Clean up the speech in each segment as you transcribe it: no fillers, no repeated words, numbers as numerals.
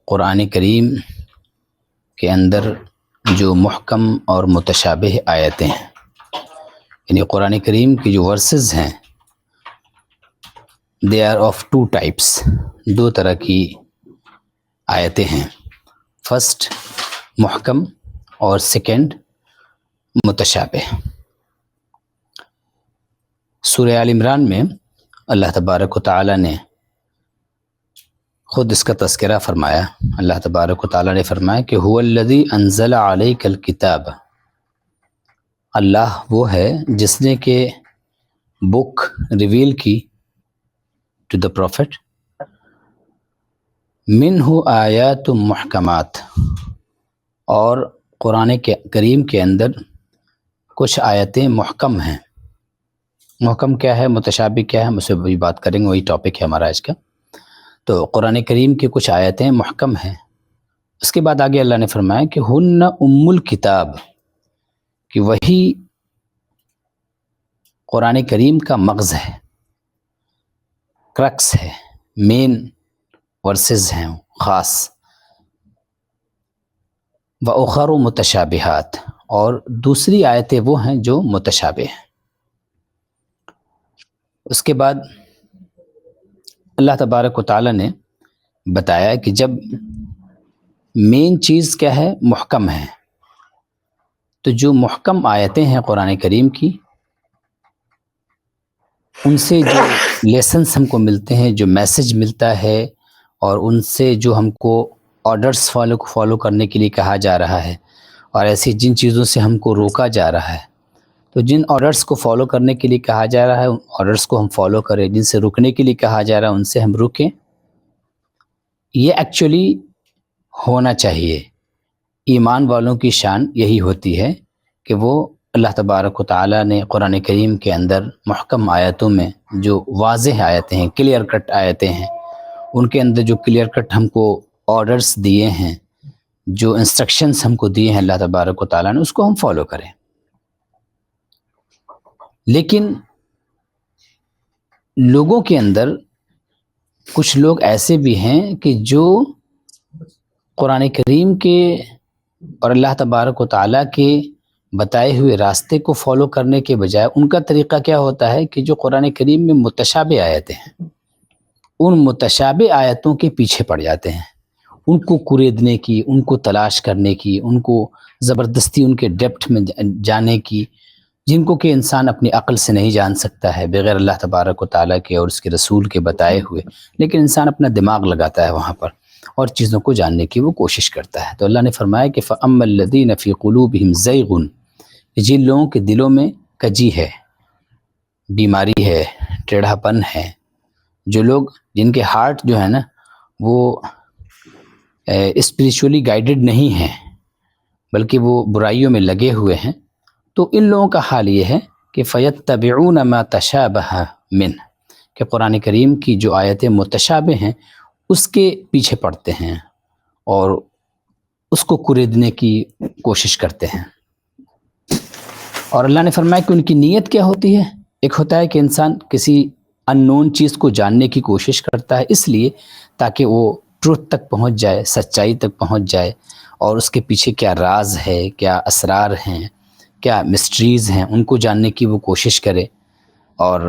قرآن کریم کے اندر جو محکم اور متشابہ آیتیں ہیں، یعنی قرآن کریم کی جو ورسز ہیں they are of two types, دو طرح کی آیتیں ہیں، فرسٹ محکم اور سیکنڈ متشابہ۔ سورہ آل عمران میں اللہ تبارک و تعالی نے خود اس کا تذکرہ فرمایا۔ اللہ تبارک و تعالی نے فرمایا کہ هو الذی انزل علیک الکتاب، اللہ وہ ہے جس نے کہ بک ریویل کی ٹو دا پروفٹ، منہ آیات محکمات، اور قرآن کریم کے اندر کچھ آیتیں محکم ہیں۔ محکم کیا ہے، متشابہ کیا ہے، ہم اس سے بھی بات کریں گے، وہی ٹاپک ہے ہمارا آج کا۔ تو قرآن کریم کی کچھ آیتیں محکم ہیں۔ اس کے بعد آگے اللہ نے فرمایا کہ ہن ام الکتاب، کہ وہی قرآن کریم کا مغز ہے، کرکس ہے، مین ورسز ہیں خاص۔ وَأُخَرُ متشابہات، اور دوسری آیتیں وہ ہیں جو متشابہ ہیں۔ اس کے بعد اللہ تبارک و تعالی نے بتایا کہ جب مین چیز کیا ہے، محکم ہے، تو جو محکم آیتیں ہیں قرآن کریم کی، ان سے جو لیسنس ہم کو ملتے ہیں، جو میسج ملتا ہے، اور ان سے جو ہم کو آرڈرز فالو کرنے کے لیے کہا جا رہا ہے، اور ایسی جن چیزوں سے ہم کو روکا جا رہا ہے، تو جن آرڈرز کو فالو کرنے کے لیے کہا جا رہا ہے ان آرڈرز کو ہم فالو کریں، جن سے رکنے کے لیے کہا جا رہا ہے ان سے ہم رکیں۔ یہ ایکچولی ہونا چاہیے۔ ایمان والوں کی شان یہی ہوتی ہے کہ وہ اللہ تبارک و تعالیٰ نے قرآن کریم کے اندر محکم آیتوں میں جو واضح آیتیں ہیں، کلیئر کٹ آیتیں ہیں، ان کے اندر جو کلیئر کٹ ہم کو آرڈرز دیے ہیں، جو انسٹرکشنز ہم کو دیے ہیں اللہ تبارک و تعالیٰ نے، اس کو ہم فالو کریں۔ لیکن لوگوں کے اندر کچھ لوگ ایسے بھی ہیں کہ جو قرآن کریم کے اور اللہ تبارک و تعالیٰ کے بتائے ہوئے راستے کو فالو کرنے کے بجائے ان کا طریقہ کیا ہوتا ہے کہ جو قرآن کریم میں متشابہ آیتیں ہیں، ان متشابہ آیتوں کے پیچھے پڑ جاتے ہیں، ان کو کریدنے کی، ان کو تلاش کرنے کی، ان کو زبردستی ان کے ڈیپتھ میں جانے کی، جن کو کہ انسان اپنی عقل سے نہیں جان سکتا ہے بغیر اللہ تبارک و تعالیٰ کے اور اس کے رسول کے بتائے ہوئے، لیکن انسان اپنا دماغ لگاتا ہے وہاں پر اور چیزوں کو جاننے کی وہ کوشش کرتا ہے۔ تو اللہ نے فرمایا کہ فَأَمَّا الَّذِينَ فِي قُلُوبِهِمْ زَيْغٌ، جن لوگوں کے دلوں میں کجی ہے، بیماری ہے، ٹیڑھا پن ہے، جو لوگ جن کے ہارٹ جو ہے نا وہ اسپریچولی گائیڈڈ نہیں ہیں بلکہ وہ برائیوں میں لگے ہوئے ہیں، تو ان لوگوں کا حال یہ ہے کہ فَيَتَّبِعُونَ مَا تَشَابَهَ مِنْهُ، کہ قرآن کریم کی جو آیتیں متشابہ ہیں اس کے پیچھے پڑتے ہیں اور اس کو کریدنے کی کوشش کرتے ہیں۔ اور اللہ نے فرمایا کہ ان کی نیت کیا ہوتی ہے؟ ایک ہوتا ہے کہ انسان کسی ان نون چیز کو جاننے کی کوشش کرتا ہے اس لیے تاکہ وہ ٹروتھ تک پہنچ جائے، سچائی تک پہنچ جائے، اور اس کے پیچھے کیا راز ہے، کیا اسرار ہیں، کیا مسٹریز ہیں، ان کو جاننے کی وہ کوشش کرے، اور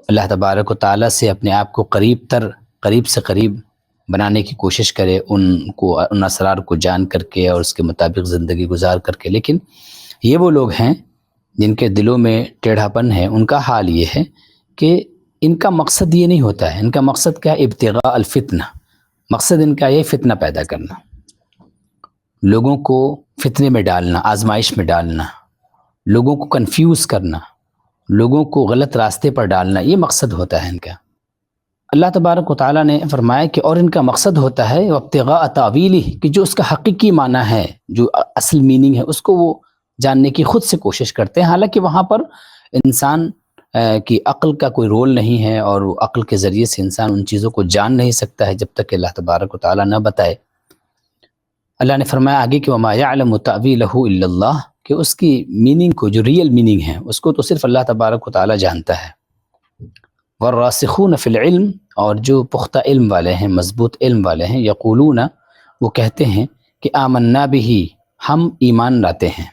اللہ تبارک و تعالیٰ سے اپنے آپ کو قریب سے قریب بنانے کی کوشش کرے، ان اسرار کو جان کر کے اور اس کے مطابق زندگی گزار کر کے۔ لیکن یہ وہ لوگ ہیں جن کے دلوں میں ٹیڑھا پن ہے، ان کا حال یہ ہے کہ ان کا مقصد یہ نہیں ہوتا ہے، ان کا مقصد کیا ہے؟ ابتغاء الفتنہ، مقصد ان کا یہ فتنہ پیدا کرنا، لوگوں کو فتنے میں ڈالنا، آزمائش میں ڈالنا، لوگوں کو کنفیوز کرنا، لوگوں کو غلط راستے پر ڈالنا، یہ مقصد ہوتا ہے ان کا۔ اللہ تبارک و تعالیٰ نے فرمایا کہ اور ان کا مقصد ہوتا ہے ابتغاء تاویلہ، کہ جو اس کا حقیقی معنی ہے، جو اصل میننگ ہے، اس کو وہ جاننے کی خود سے کوشش کرتے ہیں، حالانکہ وہاں پر انسان کی عقل کا کوئی رول نہیں ہے، اور وہ عقل کے ذریعے سے انسان ان چیزوں کو جان نہیں سکتا ہے جب تک کہ اللہ تبارک و تعالیٰ نہ بتائے۔ اللہ نے فرمایا آگے کہ وَمَا يَعْلَمُ تَأْوِيلَهُ إِلَّا اللَّهُ، کہ اس کی میننگ کو، جو ریئل میننگ ہے، اس کو تو صرف اللہ تبارک و تعالیٰ جانتا ہے۔ وَالرَّاسِخُونَ فِي الْعِلْمِ، اور جو پختہ علم والے ہیں، مضبوط علم والے ہیں، یقولون، وہ کہتے ہیں کہ آمنا بھی، ہم ایمان لاتے ہیں.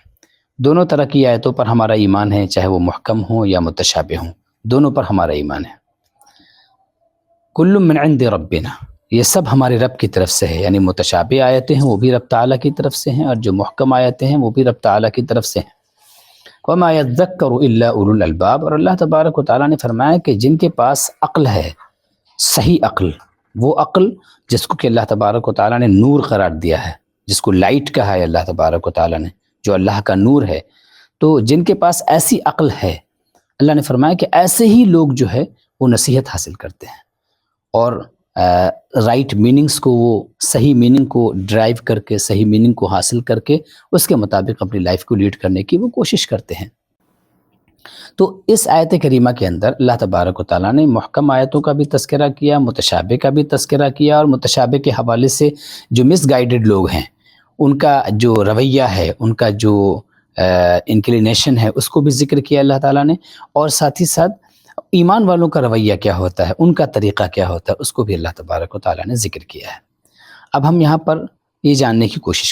دونوں طرح کی آیتوں پر ہمارا ایمان ہے، چاہے وہ محکم ہوں یا متشابہ ہوں، دونوں پر ہمارا ایمان ہے. کل من عند ربنا، یہ سب ہمارے رب کی طرف سے ہے، یعنی متشابہ آیتیں ہیں وہ بھی رب تعالیٰ کی طرف سے ہیں، اور جو محکم آیتیں ہیں وہ بھی رب تعالیٰ کی طرف سے ہیں. وما يذکر الا اولو الالباب، اور اللہ تبارک و تعالیٰ نے فرمایا کہ جن کے پاس عقل ہے، صحیح عقل، وہ عقل جس کو کہ اللہ تبارک و تعالیٰ نے نور قرار دیا ہے، جس کو لائٹ کہا ہے اللہ تبارک و تعالیٰ نے، جو اللہ کا نور ہے، تو جن کے پاس ایسی عقل ہے، اللہ نے فرمایا کہ ایسے ہی لوگ جو ہے وہ نصیحت حاصل کرتے ہیں، اور رائٹ میننگز کو، وہ صحیح میننگ کو ڈرائیو کر کے، صحیح میننگ کو حاصل کر کے اس کے مطابق اپنی لائف کو لیڈ کرنے کی وہ کوشش کرتے ہیں. تو اس آیت کریمہ کے اندر اللہ تبارک و تعالیٰ نے محکم آیتوں کا بھی تذکرہ کیا، متشابہ کا بھی تذکرہ کیا، اور متشابہ کے حوالے سے جو مس گائیڈڈ لوگ ہیں ان کا جو رویہ ہے، ان کا جو انکلینیشن ہے، اس کو بھی ذکر کیا اللہ تعالیٰ نے، اور ساتھ ہی ساتھ ایمان والوں کا رویہ کیا ہوتا ہے، ان کا طریقہ کیا ہوتا ہے، اس کو بھی اللہ تبارک و تعالیٰ نے ذکر کیا ہے. اب ہم یہاں پر یہ جاننے کی کوشش